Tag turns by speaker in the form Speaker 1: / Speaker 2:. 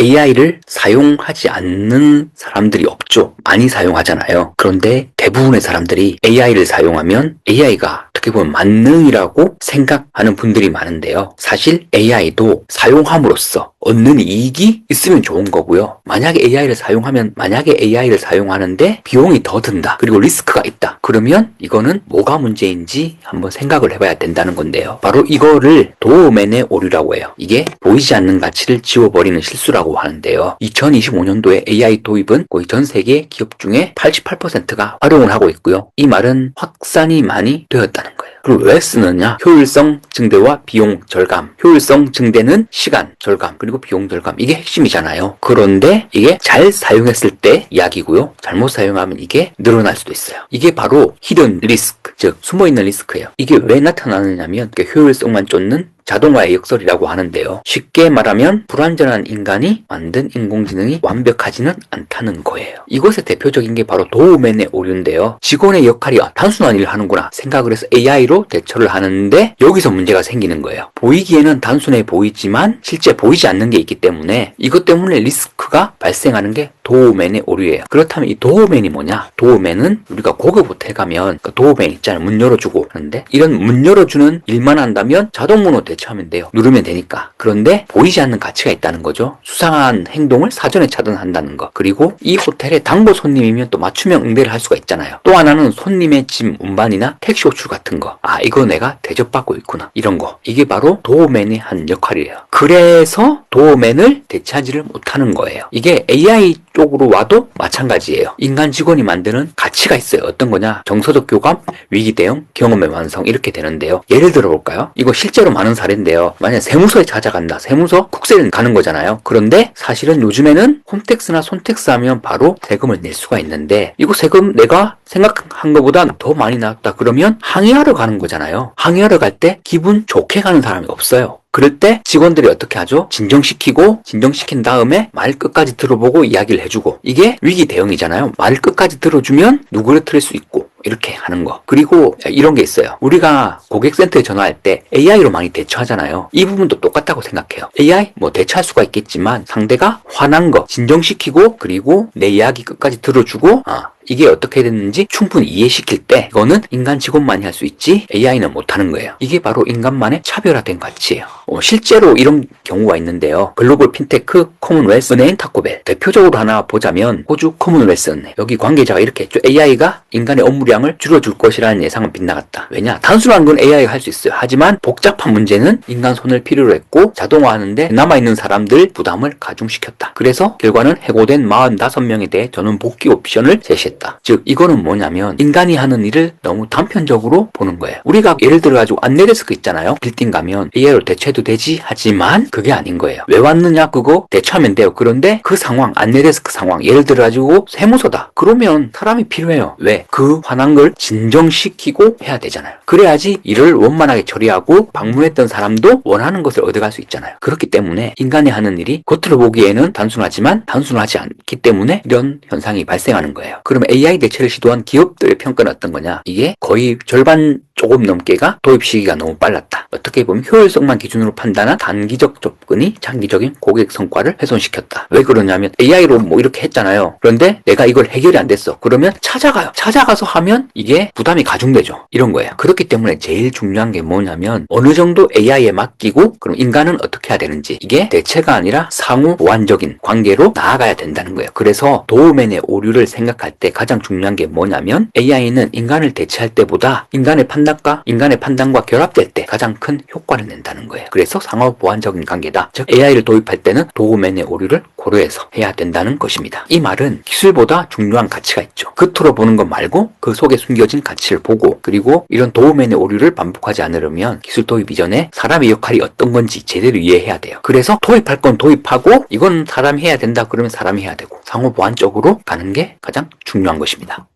Speaker 1: AI를 사용하지 않는 사람들이 없죠. 많이 사용하잖아요. 그런데 대부분의 사람들이 AI를 사용하면 AI가 어떻게 보면 만능이라고 생각하는 분들이 많은데요. 사실 AI도 사용함으로써 얻는 이익이 있으면 좋은 거고요. 만약에 AI를 사용하는데 비용이 더 든다. 그리고 리스크가 있다. 그러면 이거는 뭐가 문제인지 한번 생각을 해봐야 된다는 건데요. 바로 이거를 도어맨의 오류라고 해요. 이게 보이지 않는 가치를 지워버리는 실수라고 하는데요. 2025년도에 AI 도입은 거의 전 세계 기업 중에 88%가 활용을 하고 있고요. 이 말은 확산이 많이 되었다는 거예요. 그리고 왜 쓰느냐? 효율성 증대와 비용 절감. 효율성 증대는 시간 절감, 그리고 비용 절감. 이게 핵심이잖아요. 그런데 이게 잘 사용했을 때 이야기고요. 잘못 사용하면 이게 늘어날 수도 있어요. 이게 바로 히든 리스크, 즉 숨어있는 리스크예요. 이게 왜 나타나느냐면 효율성만 쫓는 자동화의 역설이라고 하는데요. 쉽게 말하면 불완전한 인간이 만든 인공지능이 완벽하지는 않다는 거예요. 이것의 대표적인 게 바로 도어맨의 오류인데요. 직원의 역할이 단순한 일을 하는구나 생각을 해서 AI로 대처를 하는데 여기서 문제가 생기는 거예요. 보이기에는 단순해 보이지만 실제 보이지 않는 게 있기 때문에 이것 때문에 리스크가 발생하는 게 도어맨의 오류예요. 그렇다면 이 도어맨이 뭐냐? 도어맨은 우리가 고급 호텔 가면 도어맨 있잖아요. 문 열어주고 하는데 이런 문 열어주는 일만 한다면 자동문으로 대처하면 돼요. 누르면 되니까. 그런데 보이지 않는 가치가 있다는 거죠. 수상한 행동을 사전에 차단한다는 거. 그리고 이 호텔에 단골 손님이면 또 맞춤형 응대를 할 수가 있잖아요. 또 하나는 손님의 짐 운반이나 택시 호출 같은 거. 아, 이거 내가 대접받고 있구나. 이런 거. 이게 바로 도어맨의 한 역할이에요. 그래서 도어맨을 대체하지를 못하는 거예요. 이게 AI 쪽으로 와도 마찬가지예요. 인간 직원이 만드는 가치가 있어요. 어떤 거냐? 정서적 교감, 위기 대응, 경험의 완성 이렇게 되는데요. 예를 들어 볼까요? 이거 실제로 많은 사례인데요. 만약 세무서에 찾아간다. 세무서 국세를 가는 거잖아요. 그런데 사실은 요즘에는 홈택스나 손택스 하면 바로 세금을 낼 수가 있는데 이거 세금 내가 생각한 것보다 더 많이 나왔다. 그러면 항의하러 가는 거잖아요. 항의하러 갈 때 기분 좋게 가는 사람이 없어요. 그럴 때 직원들이 어떻게 하죠? 진정시킨 다음에 말 끝까지 들어보고 이야기를 해주고 이게 위기 대응이잖아요. 말 끝까지 들어주면 누구를 수 있고 이렇게 하는 거. 그리고 이런 게 있어요. 우리가 고객센터에 전화할 때 AI로 많이 대처하잖아요. 이 부분도 똑같다고 생각해요. AI 대처할 수가 있겠지만 상대가 화난 거 진정시키고 그리고 내 이야기 끝까지 들어주고 이게 어떻게 됐는지 충분히 이해시킬 때 이거는 인간 직원만이 할 수 있지 AI는 못하는 거예요. 이게 바로 인간만의 차별화된 가치예요. 실제로 이런 경우가 있는데요. 글로벌 핀테크 커먼웰스 은행 타코벨 대표적으로 하나 보자면 호주 커먼웰스 은행 여기 관계자가 이렇게 했죠. AI가 인간의 업무량을 줄여줄 것이라는 예상은 빗나갔다. 왜냐? 단순한 건 AI가 할 수 있어요. 하지만 복잡한 문제는 인간 손을 필요로 했고 자동화하는데 남아있는 사람들 부담을 가중시켰다. 그래서 결과는 해고된 45명에 대해 전원 복귀 옵션을 제시했다. 즉 이거는 뭐냐면 인간이 하는 일을 너무 단편적으로 보는 거예요. 우리가 예를 들어가지고 안내데스크 있잖아요. 빌딩 가면 AI로 대처해도 되지 하지만 그게 아닌 거예요. 왜 왔느냐 그거 대처하면 돼요. 그런데 그 상황 안내데스크 상황 예를 들어가지고 세무서다. 그러면 사람이 필요해요. 왜? 그 화난 걸 진정시키고 해야 되잖아요. 그래야지 일을 원만하게 처리하고 방문했던 사람도 원하는 것을 얻어갈 수 있잖아요. 그렇기 때문에 인간이 하는 일이 겉으로 보기에는 단순하지만 단순하지 않기 때문에 이런 현상이 발생하는 거예요. 그러면 AI 대체를 시도한 기업들의 평가는 어떤 거냐? 이게 거의 절반 조금 넘게가 도입 시기가 너무 빨랐다. 어떻게 보면 효율성만 기준으로 판단한 단기적 접근이 장기적인 고객 성과를 훼손시켰다. 왜 그러냐면 AI로 이렇게 했잖아요. 그런데 내가 이걸 해결이 안 됐어. 그러면 찾아가요. 찾아가서 하면 이게 부담이 가중되죠. 이런 거예요. 그렇기 때문에 제일 중요한 게 뭐냐면 어느 정도 AI에 맡기고 그럼 인간은 어떻게 해야 되는지 이게 대체가 아니라 상호 보완적인 관계로 나아가야 된다는 거예요. 그래서 도어맨의 오류를 생각할 때 가장 중요한 게 뭐냐면 AI는 인간을 대체할 때보다 인간의 판단과 결합될 때 가장 큰 효과를 낸다는 거예요. 그래서 상호 보완적인 관계다. 즉 AI를 도입할 때는 도어맨의 오류를 고려해서 해야 된다는 것입니다. 이 말은 기술보다 중요한 가치가 있죠. 겉으로 보는 것 말고 그 속에 숨겨진 가치를 보고 그리고 이런 도어맨의 오류를 반복하지 않으려면 기술 도입 이전에 사람의 역할이 어떤 건지 제대로 이해해야 돼요. 그래서 도입할 건 도입하고 이건 사람이 해야 된다 그러면 사람이 해야 되고 상호 보완적으로 가는 게 가장 중요한 것입니다.